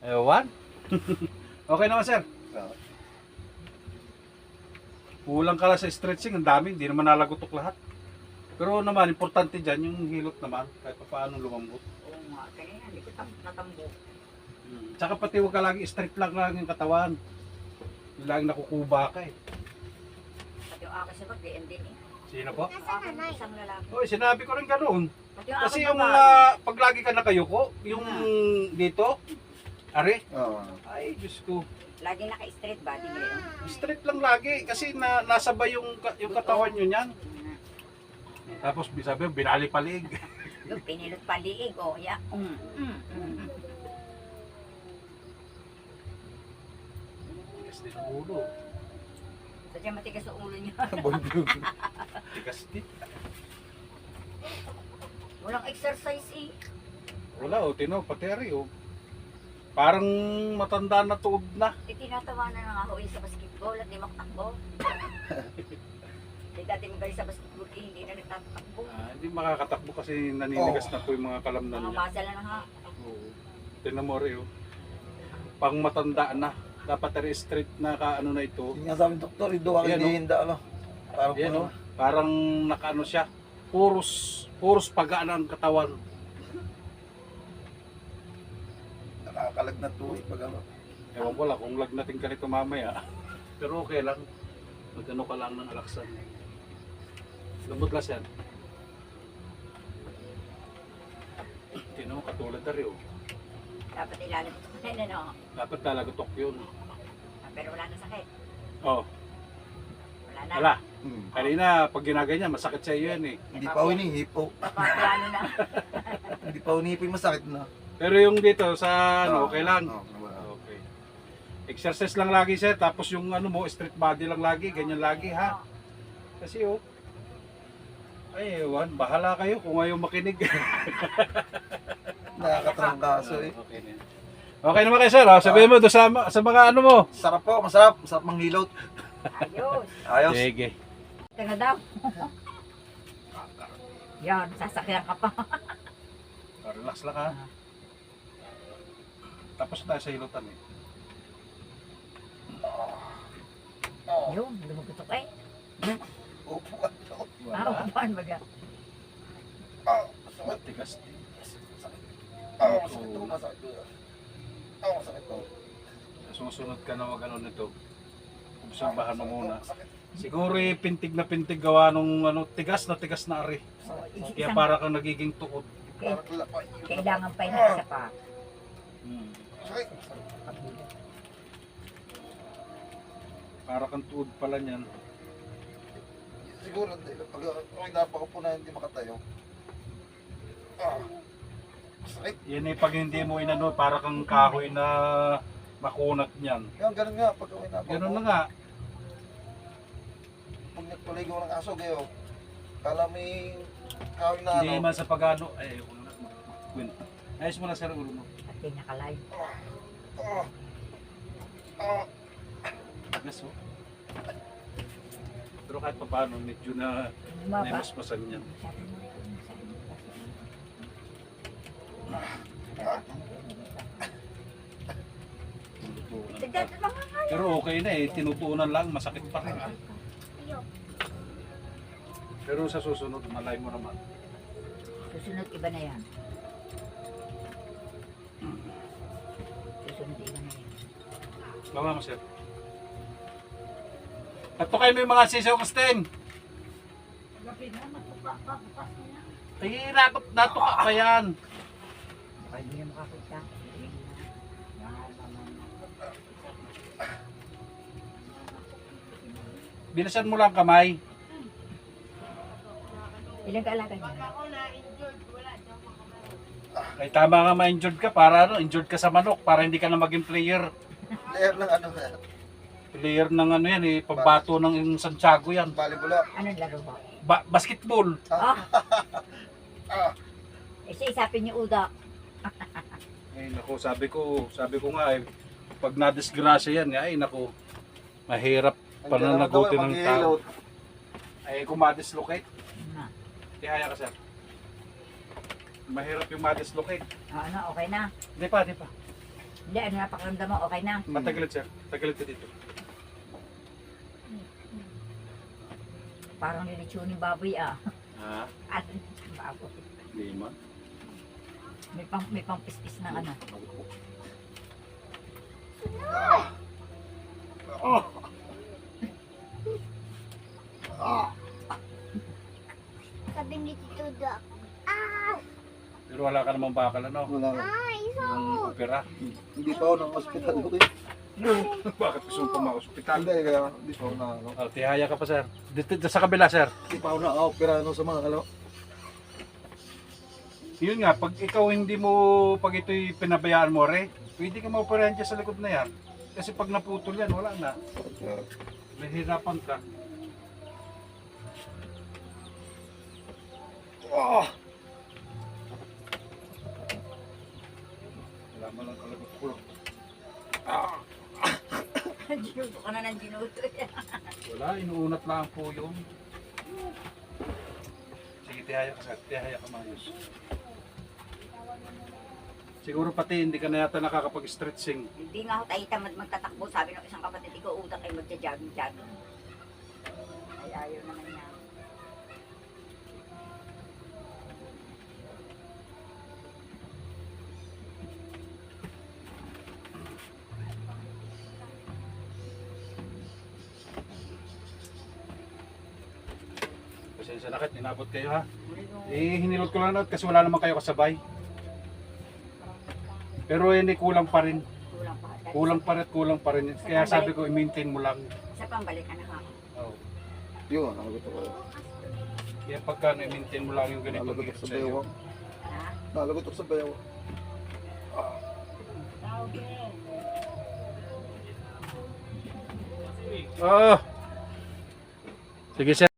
Ewan. Okay naman, sir. Oo. Kulang ka lang sa stretching, ang dami, hindi naman nalagutok lahat. Pero naman, importante dyan, yung hilot naman, kahit pa paano lumambot. Oo nga, kaya hindi ko natambo. Tsaka pati huwag ka lagi straight lang yung katawan. Yung laging nakukuba ka eh. Pati yung akin sa pag-DM din eh. Sino po? Isang lalaki. Oy, sinabi ko rin ganoon. Pati yung Kasi aking yung babae. pag lagi ka nakayuko, yung dito, are, Oo. ay Diyos ko, Lagi naka-straight body ngayon. straight lang lagi kasi nasabay yung katawan nyo niyan. Tapos sabi mo, binali-palig. Yung pinilot paliig, oh, ya. Tigas din ang ulo. Sadya matigas ang ulo niya. Bonjog. Tigas din. Walang exercise eh. Wala o, tino, pati ari o. Parang matanda na tuod na. Itinatawanan na nga ako sa basketball at di makatakbo. Di dati mo sa basketball eh, hindi na nagtatakbo. Hindi makakatakbo kasi naninigas na po yung mga kalamnan Mga niya. muscle na nga. Oo. Tingnan mo rin, oh. Pang matanda na. Dapat rin straight na kaano na ito. Yung nga sabi ng doktor, ito ang Yan, hindi hinda, ano. Parang Yan, puno. oh. Parang nakaano siya. Puros pagaan ang katawan. Nakakalagnat to eh, pag ano. Ewan ko lang kung lagnatin ka nito mamaya. Pero okay lang. Magano ka lang ng alaksan. Lambot lang yan. Tingnan mo, katulad na rin, oh. Dapat ilalim ito na no. Dapat talagotok yun. Pero wala na sakit. Oh, Wala na. wala. Hmm. Kanina, pag ginaganyan, masakit sa iyo yan eh. Hindi pa hinihipo. Papaplano na. Hindi pa hinihipo, masakit na. Pero yung dito sa ano, okay lang. Oo. Okay. Exercise lang lagi sir, tapos yung ano mo, straight body lang lagi, ganyan lagi ha. Kasi oh, ay ewan, bahala kayo kung ayaw makinig. Nakakatrangkaso eh. Okay na yan. Okay naman kayo sir, sabihin mo doon sa mga ano mo. Sarap po, masarap. Masarap manghilot. Ayos. Ayos. Sige. Ito na daw. Yan, sasakyan ka pa. Relax lang ha. Tapos tayo sa hilutan eh. Yun, lumugutok eh. Opo. Wala. Paano baga? Matigas din. Masakit to, masakit to. Masakit to. Susunod ka na mag ano nito. Obserbahan mo muna. Siguro pintig na pintig gawa nung ano, tigas na ari. Kaya para kang nagiging tuod. Parang lapay. Kailangan pa yung isa pa. Sakit. Para kang tuod pala niyan. Siguro, pag okay napakapo na hindi makatayo. Sakit. Yan eh, pag hindi mo inano, para kang kahoy na makunat niyan. Yan, ganun nga. Pag okay napakapo. Ganun na nga. Pag nagpaligaw ng aso kayo, kala may kawin na Hindi ano. man sa pagano, ay, ako na magkwento. Ayos mo na sir, ulo mo. At pinaka-live. Tigas oh. Pero kahit pa paano, medyo na Bumaba. naimasmasan niyan. Tignan mo nga. Pero okay na eh, tinutuunan lang, masakit pa rin. Pero sa susunod, malay mo naman. Susunod iba na yan. Susunod iba na yan. Bawa mo sir. At to kayo may mga sisaw kastin. Ay, natuka pa yan. Baka hindi na makakita. Binasan mo lang kamay. Ilang kaalaga niya? Ay tama nga ma-injured ka para ano, injured ka sa manok para hindi ka na maging player. Layer ng ano. Player ng ano yan eh, pagbato ng Santiago yan. Volleyball. Anong laro ba? Basketball. Isa-isapin niyo udak. Ay nako, sabi ko nga eh, pag nadisgrasya yan, ay nako, mahirap pananagutin ng tao. Ay kung ma-dislocate, tihaya ka sir. Mahirap yung ma-dislocate. Ano, okay na. Di pa. Hindi, ano na pakiramdam mo? Okay na? Matagilid sir. Tagilid ka dito. Parang nilitsyon ni baboy ah. Ha? Ano yung baboy? Hindi man. May pang pispis na ano. Sabi ni Tito Doc. Pero wala ka namang bakal ano. Wala. Yung opera. Hindi pa ako ng hospital. Okay. Bakit gusto mo pa ma-hospital? Hindi, kaya hindi pa ako na ano. Oh, tihaya ka pa sir. Dito sa kabila sir. Hindi pa ako na-opera ano, sa mga Yun nga, pag ikaw hindi mo, pag ito'y pinabayaan mo re, pwede ka ma-operahan dyan sa likod na yan. Kasi pag naputol yan, wala na. Mahirapan ka. Wala mo lang kalagot ko. Ginuto ka na ng ginuto. Wala, inuunat lang po yun. Sige, tihaya ka sir. Tihaya ka maayos. Siguro pati hindi ka na yata nakakapag-stretching. Hindi nga ako tayo tamad magtatakbo. Sabi ng isang kapatid ko, utak ay magja-jogging-jogging. Ay ayaw naman niya. Pasensya na kahit inabot kayo ha. Eh, hinilot ko lang na kasi wala naman kayo kasabay. Pero hindi kulang pa rin. Kulang pa. Kulang pa rin. Kaya sabi ko, i-maintain mo lang. Sa pambalik ka na ha. Oh. Yun, nalagot ako. Kaya pagka i-maintain mo lang yung ganito. Nalagot ako sa bayawang. Ha? Nalagot ako sa bayawang. Oh. Sige sir.